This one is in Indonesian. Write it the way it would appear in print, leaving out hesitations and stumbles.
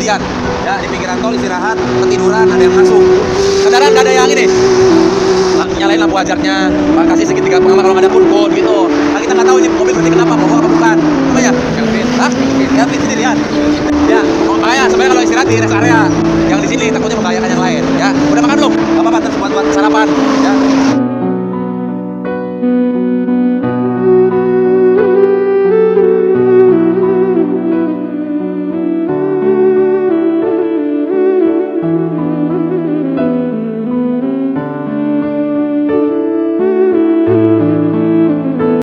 hati-hatian ya, di pinggiran tol istirahat, ketiduran, ada yang masuk kendaraan, nggak ada yang ini nyalain lampu hajarnya, kasih segitiga pengaman kalau nggak ada pun gitu. Nah kita nggak tahu ini mobil berarti kenapa, mogok apa bukan. Apa ya? Hah? Ya sini lihat. Ya, makanya sebenarnya kalau istirahat di rest area, yang di sini takutnya membahayakan yang lain. Ya, udah makan belum? Apa-apa, buat sarapan. Ya.